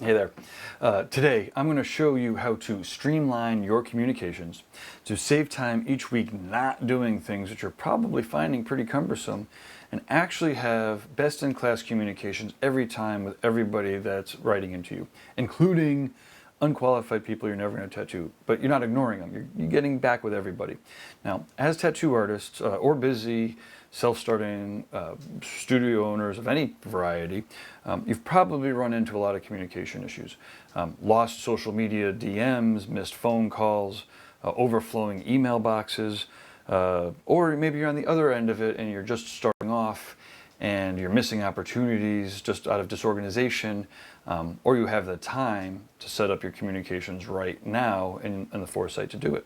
Hey there. Today I'm going to show you how to streamline your communications to save time each week not doing things that you're probably finding pretty cumbersome and actually have best-in-class communications every time with everybody that's writing into you, including unqualified people you're never going to tattoo, but you're not ignoring them. You're getting back with everybody. Now, as tattoo artists or busy self-starting studio owners of any variety, you've probably run into a lot of communication issues. Lost social media DMs, missed phone calls, overflowing email boxes, or maybe you're on the other end of it and you're just starting off and you're missing opportunities just out of disorganization, or you have the time to set up your communications right now and the foresight to do it.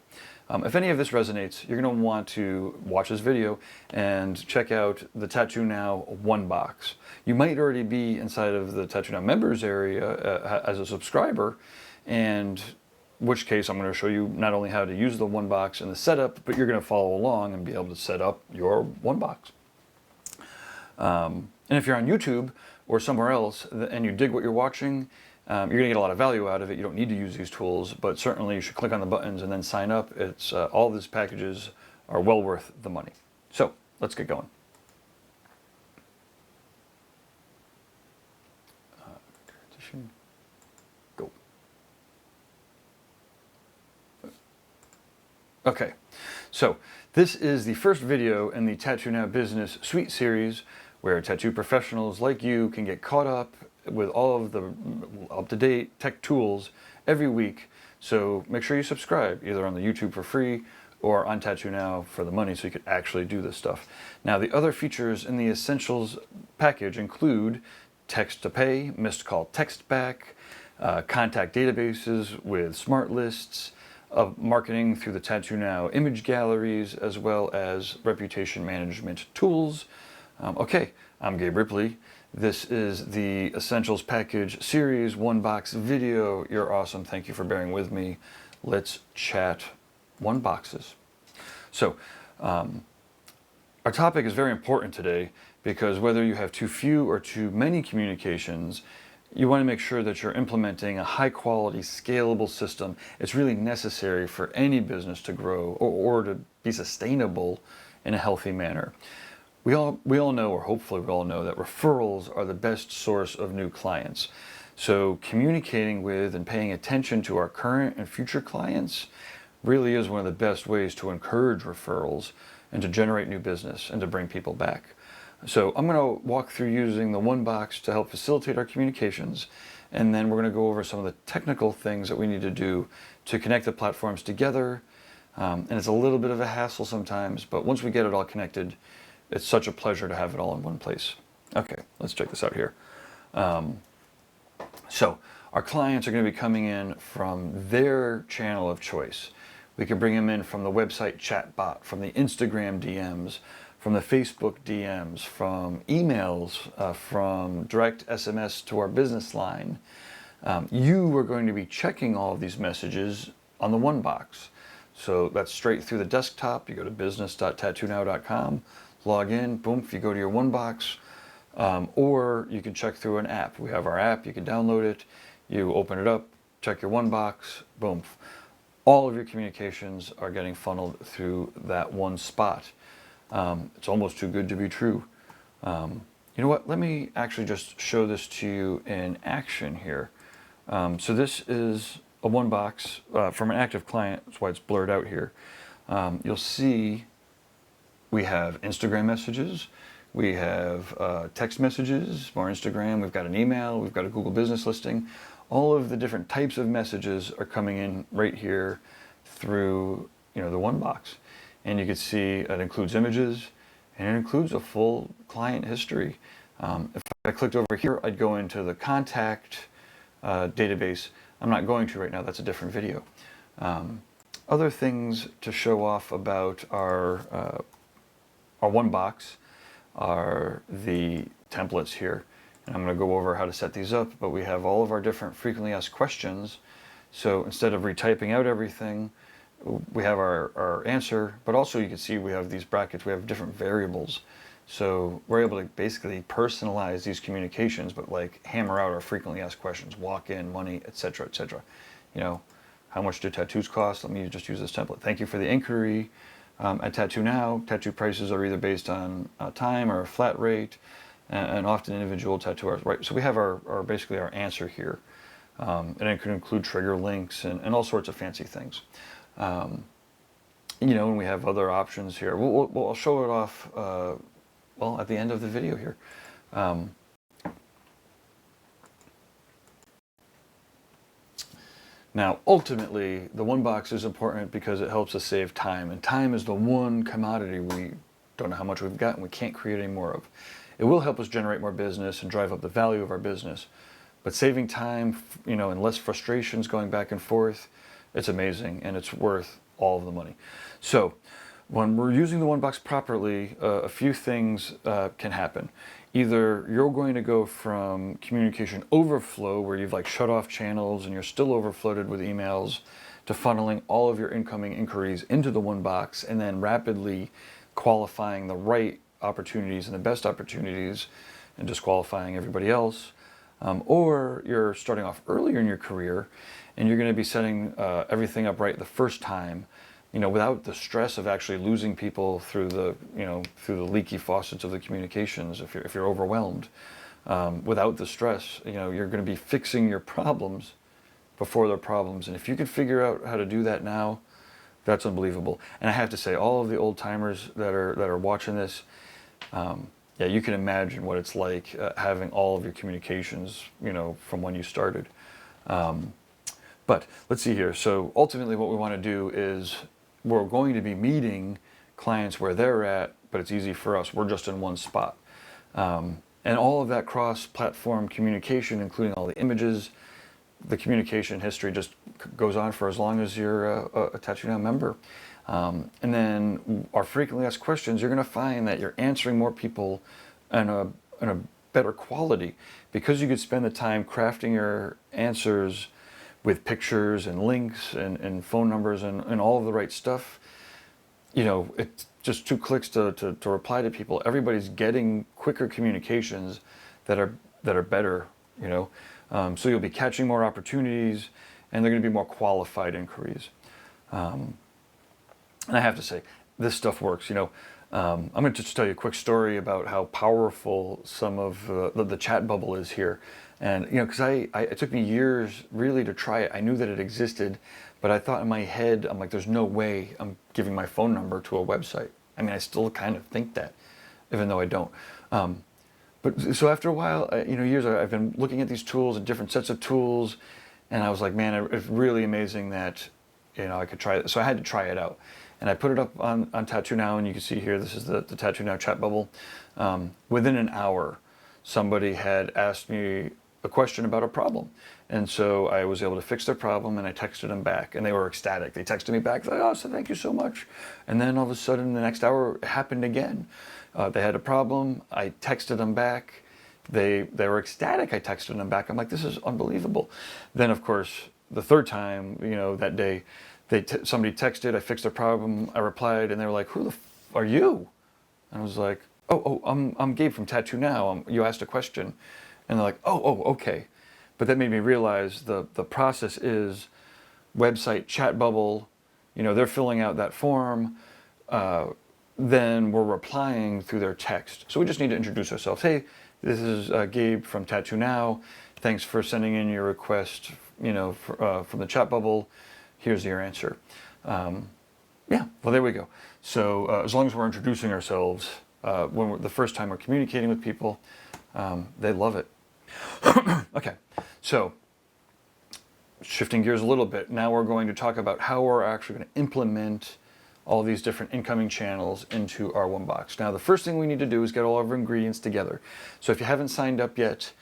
If any of this resonates, you're going to want to watch this video and check out the Tattoo Now OneBox. You might already be inside of the Tattoo Now members area as a subscriber, and in which case I'm going to show you not only how to use the OneBox and the setup, but you're going to follow along and be able to set up your OneBox. And if you're on YouTube or somewhere else and you dig what you're watching, you're going to get a lot of value out of it. You don't need to use these tools, but certainly you should click on the buttons and then sign up. It's all of these packages are well worth the money. So let's get going. Transition. Go. Okay, so this is the first video in the Tattoo Now Business Suite series where tattoo professionals like you can get caught up with all of the up-to-date tech tools every week. So make sure you subscribe either on the YouTube for free or on Tattoo Now for the money so you can actually do this stuff. Now, the other features in the Essentials package include text to pay, missed call text back, contact databases with smart lists, of marketing through the Tattoo Now image galleries, as well as reputation management tools. Okay, I'm Gabe Ripley. This is the Essentials Package Series OneBox video. You're awesome. Thank you for bearing with me. Let's chat OneBoxes. So, our topic is very important today because whether you have too few or too many communications, you want to make sure that you're implementing a high-quality, scalable system. It's really necessary for any business to grow or to be sustainable in a healthy manner. We all know, or hopefully we all know, that referrals are the best source of new clients. So communicating with and paying attention to our current and future clients really is one of the best ways to encourage referrals and to generate new business and to bring people back. So I'm going to walk through using the OneBox to help facilitate our communications, and then we're going to go over some of the technical things that we need to do to connect the platforms together. And it's a little bit of a hassle sometimes, but once we get it all connected, it's such a pleasure to have it all in one place. Okay, let's check this out here. So our clients are going to be coming in from their channel of choice. We can bring them in from the website Chatbot, from the Instagram DMs, from the Facebook DMs, from emails, from direct SMS to our business line. You are going to be checking all of these messages on the OneBox. So that's straight through the desktop. You go to business.tattoonow.com. log in, boom, if you go to your OneBox, or you can check through an app. We have our app, you can download it, you open it up, check your OneBox, boom. All of your communications are getting funneled through that one spot. It's almost too good to be true. You know what, let me actually just show this to you in action here. So this is a OneBox from an active client, that's why it's blurred out here. You'll see we have Instagram messages, we have text messages, more Instagram, we've got an email, we've got a Google business listing. All of the different types of messages are coming in right here through the OneBox. And you can see it includes images and it includes a full client history. If I clicked over here, I'd go into the contact database. I'm not going to right now, that's a different video. Other things to show off about our OneBox are the templates here. And I'm going to go over how to set these up, but we have all of our different frequently asked questions. So instead of retyping out everything, we have our answer, but also you can see we have these brackets, we have different variables So we're able to basically personalize these communications, but like hammer out our frequently asked questions, walk in, money, etc., etc. You know, how much do tattoos cost? Let me just use this template. Thank you for the inquiry. At Tattoo Now, tattoo prices are either based on time or a flat rate, and often individual tattoo artists. Right. So we have our basically our answer here, and it can include trigger links and all sorts of fancy things. You know, and we have other options here. I'll show it off. Well, at the end of the video here. Now, ultimately, the OneBox is important because it helps us save time, and time is the one commodity we don't know how much we've got and we can't create any more of. It will help us generate more business and drive up the value of our business, but saving time, you know, and less frustrations going back and forth, it's amazing, and it's worth all of the money. So, when we're using the OneBox properly, a few things can happen. Either you're going to go from communication overflow, where you've like shut off channels and you're still overflooded with emails, to funneling all of your incoming inquiries into the OneBox and then rapidly qualifying the right opportunities and the best opportunities and disqualifying everybody else. Or you're starting off earlier in your career and you're going to be setting everything up right the first time, you know, without the stress of actually losing people through the, you know, through the leaky faucets of the communications. If you're overwhelmed, without the stress, you know, you're going to be fixing your problems before they're problems. And if you could figure out how to do that now, that's unbelievable. And I have to say, all of the old timers that are watching this, yeah, you can imagine what it's like having all of your communications, you know, from when you started. But let's see here. So ultimately, what we want to do is, we're going to be meeting clients where they're at, but it's easy for us. We're just in one spot. And all of that cross-platform communication, including all the images, the communication history just goes on for as long as you're a Tattoo Now member. And then our frequently asked questions, you're going to find that you're answering more people in a better quality, because you could spend the time crafting your answers with pictures and links and phone numbers and all of the right stuff. You know, it's just 2 clicks to reply to people. Everybody's getting quicker communications that are better, you know. So you'll be catching more opportunities, and they're going to be more qualified inquiries. And I have to say, this stuff works. You know, I'm going to just tell you a quick story about how powerful some of the chat bubble is here. And, you know, because it took me years really to try it. I knew that it existed, but I thought in my head, I'm like, there's no way I'm giving my phone number to a website. I mean, I still kind of think that, even though I don't. But so after a while, you know, years, I've been looking at these tools and different sets of tools, and I was like, man, it's really amazing that, you know, I could try it. So I had to try it out. And I put it up on Tattoo Now, and you can see here, this is the Tattoo Now chat bubble. Within an hour, somebody had asked me a question about a problem. And so I was able to fix their problem, and I texted them back, and they were ecstatic. They texted me back, like, oh, so thank you so much. And then all of a sudden, the next hour, it happened again. They had a problem. I texted them back. They were ecstatic. I texted them back. I'm like, this is unbelievable. Then, of course, the third time, you know, that day, somebody texted, I fixed their problem, I replied, and they were like, who the f are you? And I was like, I'm Gabe from Tattoo Now. You asked a question. And they're like, oh, okay. But that made me realize the process is website chat bubble, you know, they're filling out that form, then we're replying through their text. So we just need to introduce ourselves. Hey, this is Gabe from Tattoo Now. Thanks for sending in your request, you know, from the chat bubble. Here's your answer. Yeah, well, there we go. So as long as we're introducing ourselves, when the first time we're communicating with people, they love it. Okay, so shifting gears a little bit, now we're going to talk about how we're actually going to implement all these different incoming channels into our OneBox. Now, the first thing we need to do is get all of our ingredients together. So if you haven't signed up yet,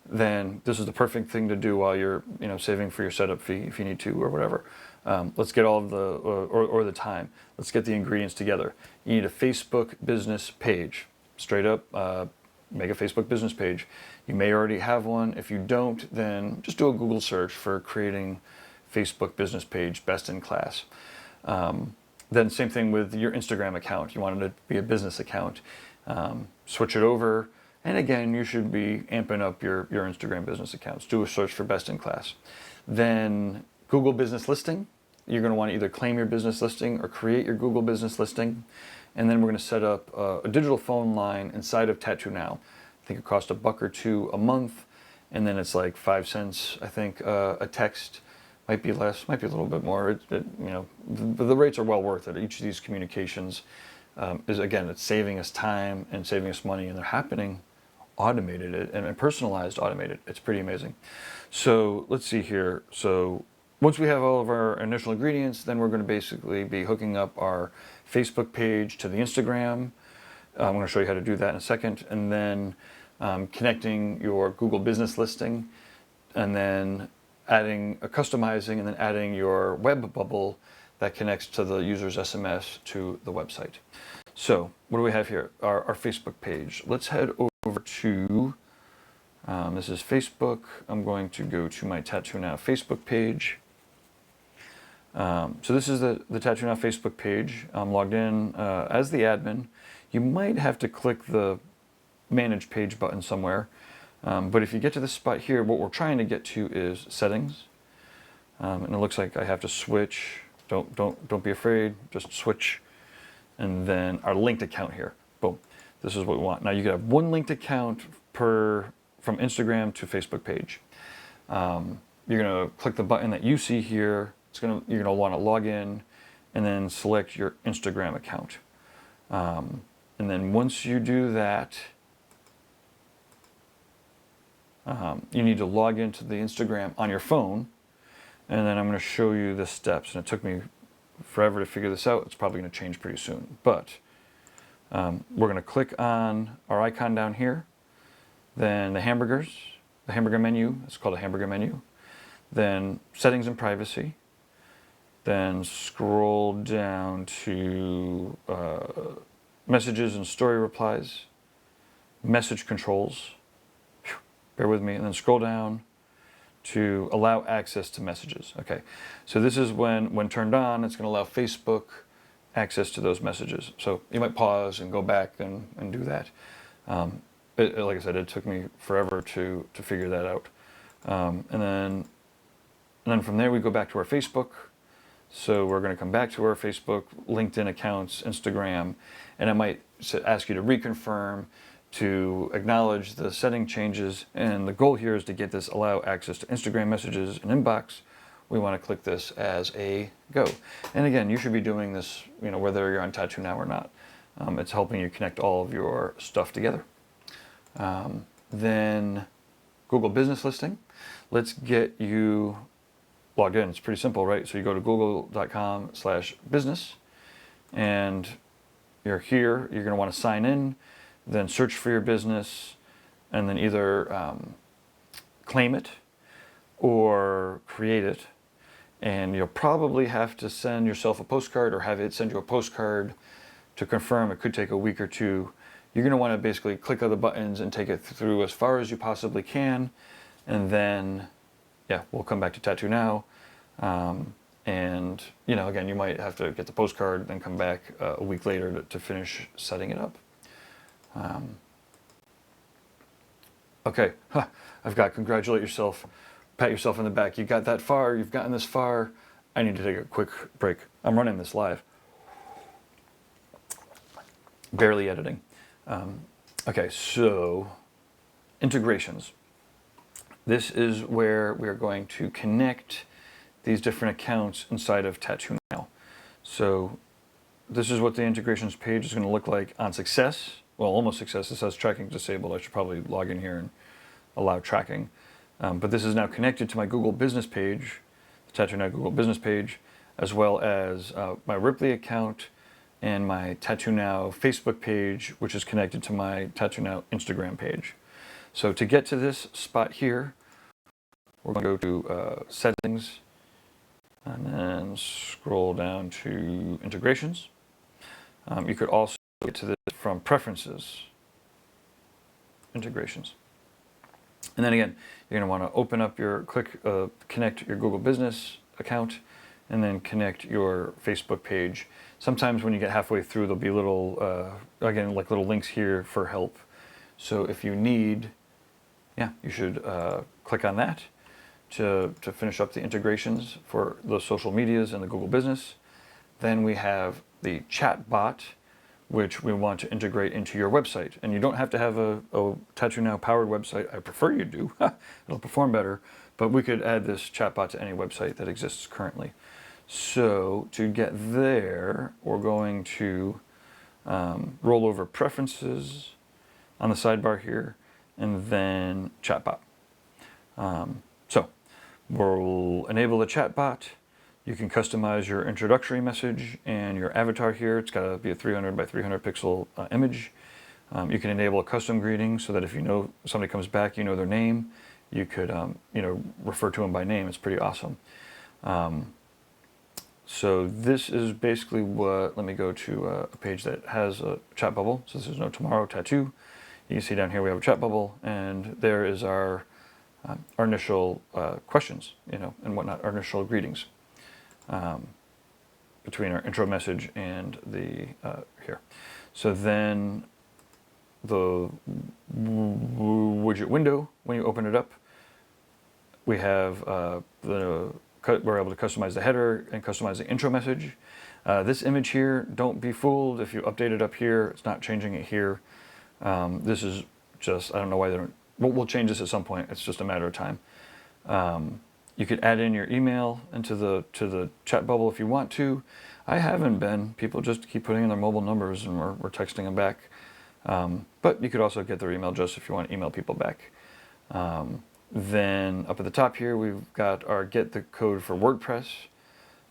then this is the perfect thing to do while you're, you know, saving for your setup fee if you need to, or whatever. Let's get all of the, or the time. Let's get the ingredients together. You need a Facebook business page. Straight up, make a Facebook business page. You may already have one. If you don't, then just do a Google search for creating Facebook business page, best in class. Then same thing with your Instagram account. You want it to be a business account. switch it over. And again, you should be amping up your Instagram business accounts. Do a search for best in class. Then Google business listing. You're going to want to either claim your business listing or create your Google business listing. And then we're going to set up a digital phone line inside of Tattoo Now. I think it costs $1 or $2 a month. And then it's like 5 cents, I think, a text. Might be less, might be a little bit more. The rates are well worth it. Each of these communications is, again, it's saving us time and saving us money, and they're happening automated and personalized automated. It's pretty amazing. So let's see here. So once we have all of our initial ingredients, then we're going to basically be hooking up our Facebook page to the Instagram. I'm going to show you how to do that in a second. And then connecting your Google business listing, and then customizing, and then adding your web bubble that connects to the user's SMS to the website. So what do we have here? Our Facebook page. Let's head over to, this is Facebook. I'm going to go to my Tattoo Now Facebook page. So this is the Tattoo Now Facebook page. I'm logged in as the admin. You might have to click the Manage Page button somewhere. But if you get to this spot here, what we're trying to get to is settings. And it looks like I have to switch. Don't be afraid, just switch. And then our linked account here. Boom. This is what we want. Now you can have one linked account from Instagram to Facebook page. You're gonna click the button that you see here. You're gonna want to log in and then select your Instagram account. And then once you do that, you need to log into the Instagram on your phone, and then I'm going to show you the steps. And it took me forever to figure this out. It's probably going to change pretty soon. But we're going to click on our icon down here, then the hamburger menu. It's called a hamburger menu. Then settings and privacy. Then scroll down to messages and story replies, message controls. Bear with me, and then scroll down to allow access to messages. Okay, so this is when turned on, it's going to allow Facebook access to those messages. So you might pause and go back and do that. Like I said, it took me forever to figure that out. And then from there we go back to our Facebook. So we're going to come back to our Facebook, LinkedIn accounts, Instagram, and it might ask you to reconfirm, to acknowledge the setting changes, and the goal here is to get this allow access to Instagram messages and inbox. We want to click this as a go. And again, you should be doing this, whether you're on Tattoo Now or not. It's helping you connect all of your stuff together. Then Google business listing. Let's get you logged in. It's pretty simple, right? So you go to google.com/business, and you're here. You're going to want to sign in. Then search for your business, and then either claim it or create it. And you'll probably have to send yourself a postcard or have it send you a postcard to confirm. It could take a week or two. You're going to want to basically click on the buttons and take it through as far as you possibly can. And then, we'll come back to Tattoo Now. And, again, you might have to get the postcard, then come back a week later to finish setting it up. Okay, I've got congratulate yourself, pat yourself on the back. You got that far, you've gotten this far. I need to take a quick break. I'm running this live. Barely editing. Okay, so integrations. This is where we're going to connect these different accounts inside of Tattoo Now. So this is what the integrations page is going to look like on success. Well, almost success. It says tracking disabled. I should probably log in here and allow tracking. But this is now connected to my Google business page, the Tattoo Now Google business page, as well as my Ripley account and my Tattoo Now Facebook page, which is connected to my Tattoo Now Instagram page. So to get to this spot here, we're going to go to settings and then scroll down to integrations. You could also get to this from preferences, integrations. And then again, you're going to want to open up connect your Google business account, and then connect your Facebook page. Sometimes when you get halfway through, there'll be little, again, like little links here for help. So if you need, you should click on that to finish up the integrations for those social medias and the Google Business. Then we have the Chatbot, which we want to integrate into your website. And you don't have to have a Tattoo Now powered website. I prefer you do. It'll perform better. But we could add this chatbot to any website that exists currently. So to get there, we're going to roll over Preferences on the sidebar here, and then Chatbot. So we'll enable the Chatbot. You can customize your introductory message and your avatar here. It's got to be a 300 by 300 pixel image. You can enable a custom greeting so that if you know somebody comes back, you know their name. You could, refer to them by name. It's pretty awesome. So this is basically what, let me go to a page that has a chat bubble. So this is No Tomorrow Tattoo. You can see down here we have a chat bubble, and there is our initial questions, and whatnot, our initial greetings between our intro message and the here. So then the widget window, when you open it up, we have we're able to customize the header and customize the intro message. This image here, don't be fooled if you update it up here. It's not changing it here. This is just, I don't know why they don't. We'll change this at some point. It's just a matter of time. You could add in your email into the chat bubble if you want to. I haven't been. People just keep putting in their mobile numbers, and we're texting them back. But you could also get their email address if you want to email people back. Then up at the top here, we've got our get the code for WordPress.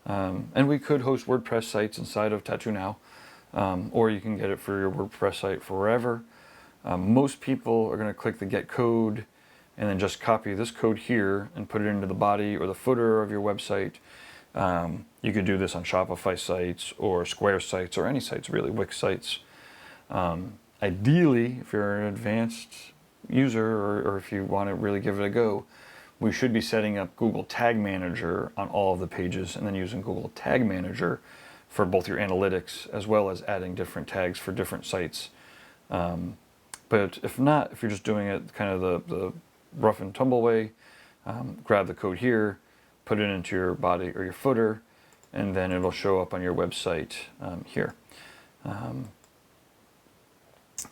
And we could host WordPress sites inside of Tattoo Now, or you can get it for your WordPress site for wherever. Most people are going to click the get code and then just copy this code here and put it into the body or the footer of your website. You could do this on Shopify sites or Square sites or any sites really, Wix sites. Ideally, if you're an advanced user or if you want to really give it a go, we should be setting up Google Tag Manager on all of the pages and then using Google Tag Manager for both your analytics as well as adding different tags for different sites. But if not, if you're just doing it kind of the rough and tumble way, grab the code here, put it into your body or your footer, and then it'll show up on your website here.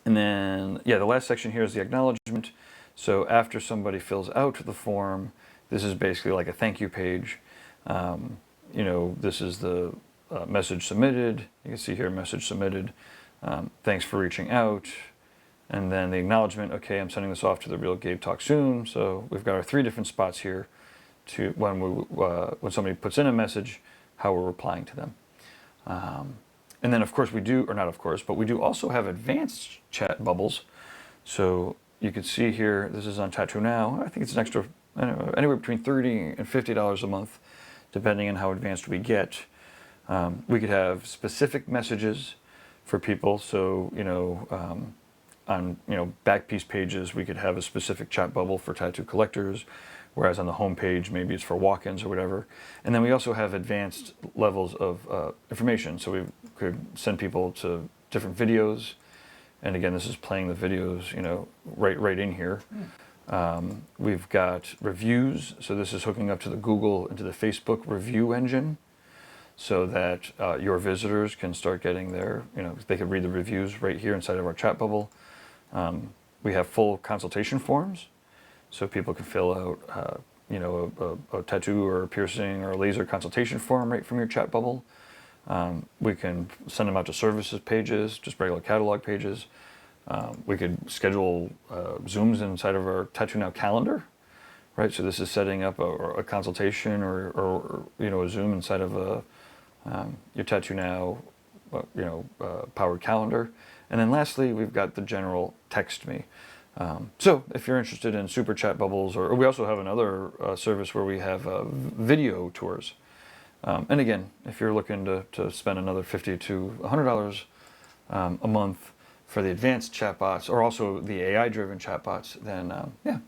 And then, the last section here is the acknowledgement. So after somebody fills out the form, this is basically like a thank you page. This is the message submitted. You can see here, message submitted. Thanks for reaching out. And then the acknowledgement, okay, I'm sending this off to the real Gabe Talk soon. So we've got our 3 different spots here to when somebody puts in a message, how we're replying to them. And then of course we do, or not of course, but we do also have advanced chat bubbles. So you can see here, this is on Tattoo Now. I think it's an extra, anywhere between $30 and $50 a month, depending on how advanced we get. We could have specific messages for people. So, on back piece pages, we could have a specific chat bubble for tattoo collectors, whereas on the home page, maybe it's for walk-ins or whatever. And then we also have advanced levels of information. So we could send people to different videos. And again, this is playing the videos, right in here. We've got reviews. So this is hooking up to the Google and to the Facebook review engine so that your visitors can start getting their, they can read the reviews right here inside of our chat bubble. We have full consultation forms, so people can fill out, a tattoo or a piercing or a laser consultation form right from your chat bubble. We can send them out to services pages, just regular catalog pages. We could schedule Zooms inside of our Tattoo Now calendar, right? So this is setting up a consultation or a Zoom inside of your Tattoo Now, powered calendar. And then lastly, we've got the general text me. So if you're interested in super chat bubbles, or we also have another service where we have video tours. And again, if you're looking to spend another $50 to $100 a month for the advanced chatbots, or also the AI-driven chatbots, then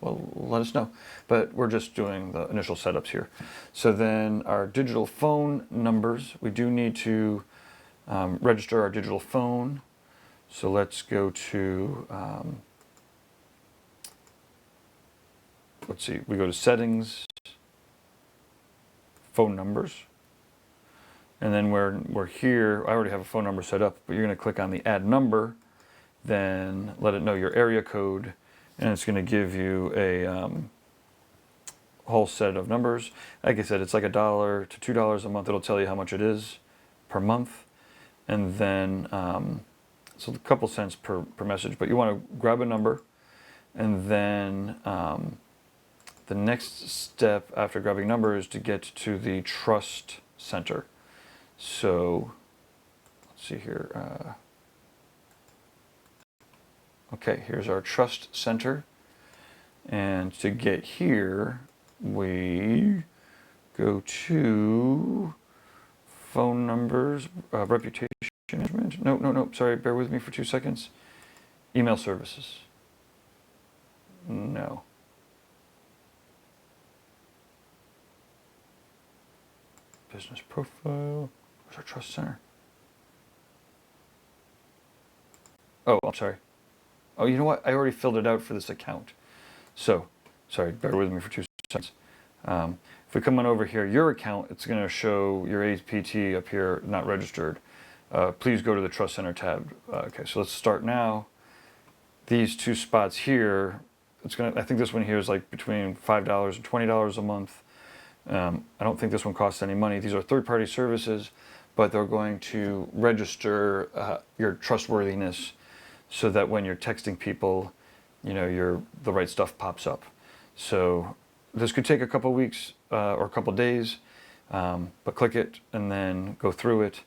well, let us know. But we're just doing the initial setups here. So then our digital phone numbers, we do need to register our digital phone. So let's go to, let's see, we go to settings, phone numbers. And then we're here, I already have a phone number set up, but you're going to click on the add number, then let it know your area code, and it's going to give you a whole set of numbers. Like I said, it's like $1 to $2 a month. It'll tell you how much it is per month. And then, so a couple cents per message, but you want to grab a number, and then the next step after grabbing a number is to get to the Trust Center. So let's see here. Okay, here's our Trust Center. And to get here, we go to phone numbers, reputation management. No, sorry, bear with me for 2 seconds. Email services. No. Business profile. Where's our Trust Center? Oh, I'm sorry. Oh, you know what? I already filled it out for this account. So, sorry, bear with me for 2 seconds. If we come on over here, your account, it's going to show your APT up here, not registered. Please go to the Trust Center tab. Okay, so let's start now. These 2 spots here, it's going to, I think this one here is like between $5 and $20 a month. I don't think this one costs any money. These are third-party services, but they're going to register your trustworthiness so that when you're texting people, you know, the right stuff pops up. So this could take a couple weeks or a couple days, but click it and then go through it.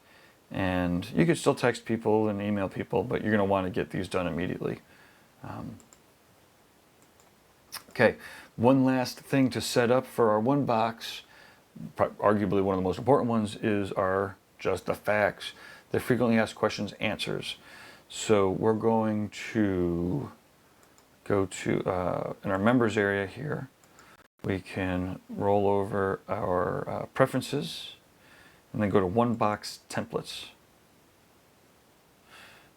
And you could still text people and email people, but you're going to want to get these done immediately. Okay, one last thing to set up for our OneBox, arguably one of the most important ones, is our Just the Facts, the frequently asked questions answers. So we're going to go to, in our members area here, we can roll over our preferences and then go to OneBox templates.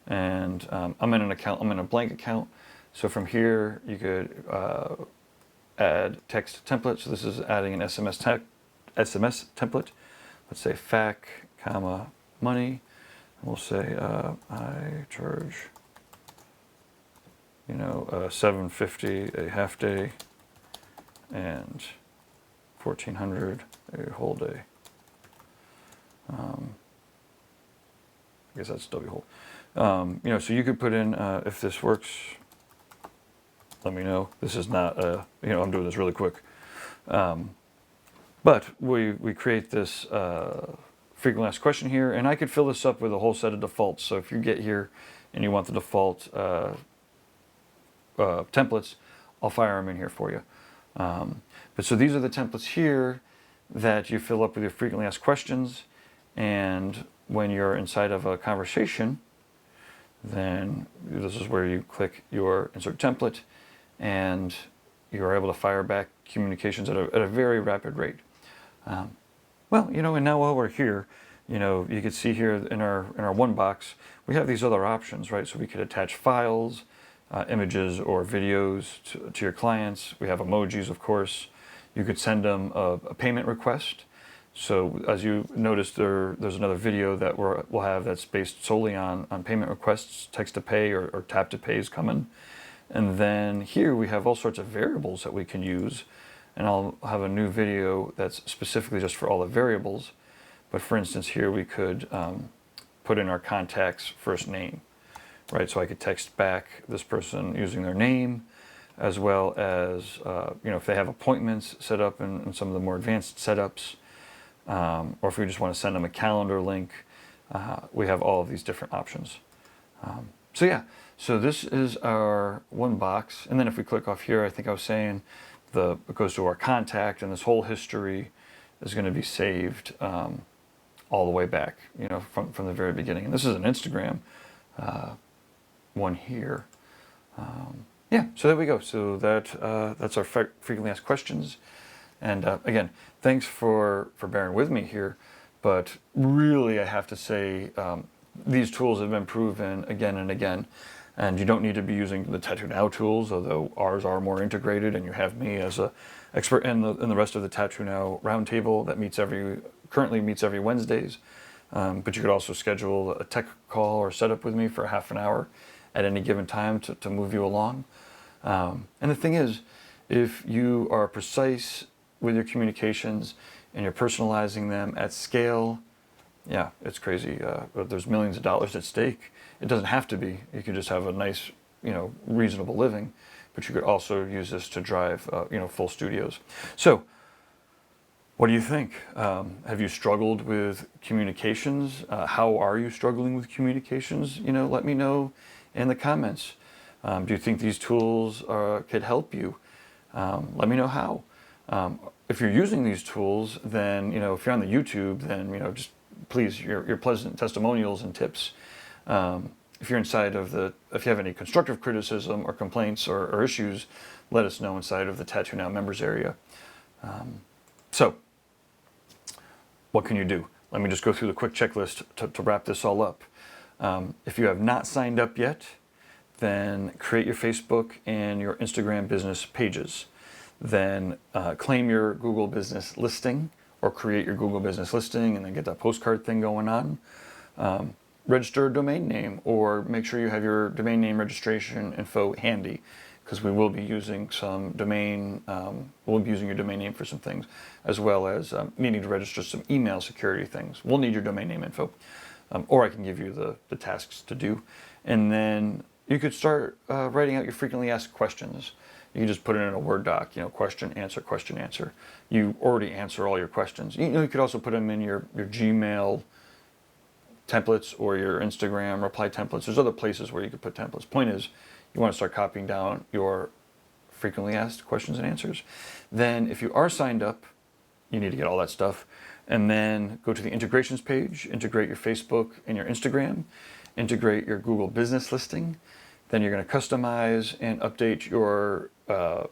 And I'm in an account, I'm in a blank account. So from here, you could add text template. So this is adding an SMS template. Let's say FAQ, comma, money. And we'll say I charge, you know, $750 a half day and $1,400 a whole day. I guess that's W whole. You know, so you could put in, if this works, let me know. This is not, you know, I'm doing this really quick. But we create this frequently asked question here, and I could fill this up with a whole set of defaults. So if you get here and you want the default templates, I'll fire them in here for you. But so these are the templates here that you fill up with your frequently asked questions, and when you're inside of a conversation, then this is where you click your insert template, and you're able to fire back communications at a very rapid rate. Well, you know, and now while we're here, you know, you can see here in our OneBox, we have these other options, right? So we could attach files, images or videos to your clients. We have emojis, of course. You could send them a payment request. So as you noticed, there's another video that we'll have that's based solely on payment requests. Text to pay or tap to pay is coming. And then here we have all sorts of variables that we can use. And I'll have a new video that's specifically just for all the variables. But for instance, here we could put in our contact's first name, right? So I could text back this person using their name, as well as, you know, if they have appointments set up in some of the more advanced setups, or if we just want to send them a calendar link, we have all of these different options. So yeah, so this is our OneBox. And then if we click off here, I think I was saying, it goes to our contact, and this whole history is going to be saved all the way back, you know, from the very beginning. And this is an Instagram one here. Yeah, so there we go. So that's our frequently asked questions. And again, thanks for bearing with me here. But really, I have to say, these tools have been proven again and again. And you don't need to be using the Tattoo Now tools, although ours are more integrated, and you have me as an expert in the rest of the Tattoo Now roundtable that currently meets every Wednesdays. But you could also schedule a tech call or setup with me for half an hour at any given time to move you along. And the thing is, if you are precise with your communications and you're personalizing them at scale, yeah, it's crazy. There's millions of dollars at stake. It doesn't have to be. You can just have a nice, reasonable living, but you could also use this to drive, full studios. So, what do you think? Have you struggled with communications? How are you struggling with communications? Let me know in the comments. Do you think these tools could help you? Let me know how. If you're using these tools, then, if you're on the YouTube, then, just please, your pleasant testimonials and tips. If you're if you have any constructive criticism or complaints or issues, let us know inside of the Tattoo Now members area. So, what can you do? Let me just go through the quick checklist to wrap this all up. If you have not signed up yet, then create your Facebook and your Instagram business pages. Then claim your Google business listing, or create your Google business listing and then get that postcard thing going on. Register a domain name, or make sure you have your domain name registration info handy, because we will be using we'll be using your domain name for some things, as well as needing to register some email security things. We'll need your domain name info, or I can give you the tasks to do. And then you could start writing out your frequently asked questions. You can just put it in a Word doc, question, answer. You already answer all your questions. You could also put them in your Gmail templates or your Instagram reply templates. There's other places where you could put templates. Point is, you want to start copying down your frequently asked questions and answers. Then if you are signed up, you need to get all that stuff. And then go to the integrations page, integrate your Facebook and your Instagram, integrate your Google business listing. Then you're going to customize and update your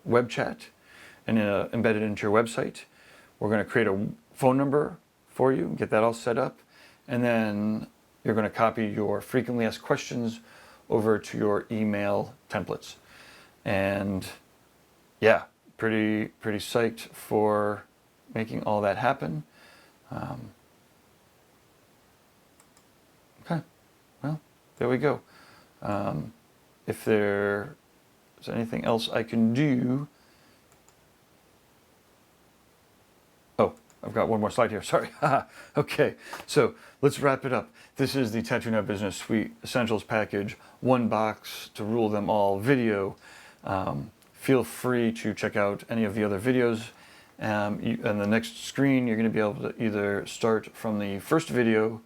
web chat and embed it into your website. We're going to create a phone number for you, get that all set up. And then you're going to copy your frequently asked questions over to your email templates. And yeah, pretty psyched for making all that happen. Okay, well, there we go. If there's anything else I can do. Oh, I've got one more slide here. Sorry. Okay, so let's wrap it up. This is the Tattoo Now Business Suite Essentials Package, OneBox to rule them all video. Feel free to check out any of the other videos. On the next screen, you're going to be able to either start from the first video.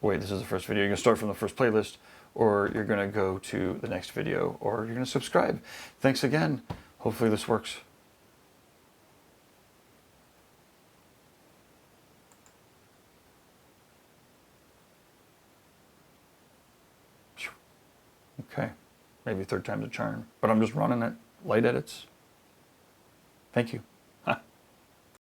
Wait, this is the first video. You're going to start from the first playlist, or you're going to go to the next video, or you're going to subscribe. Thanks again. Hopefully this works. Okay, maybe third time's a charm, but I'm just running it, light edits. Thank you.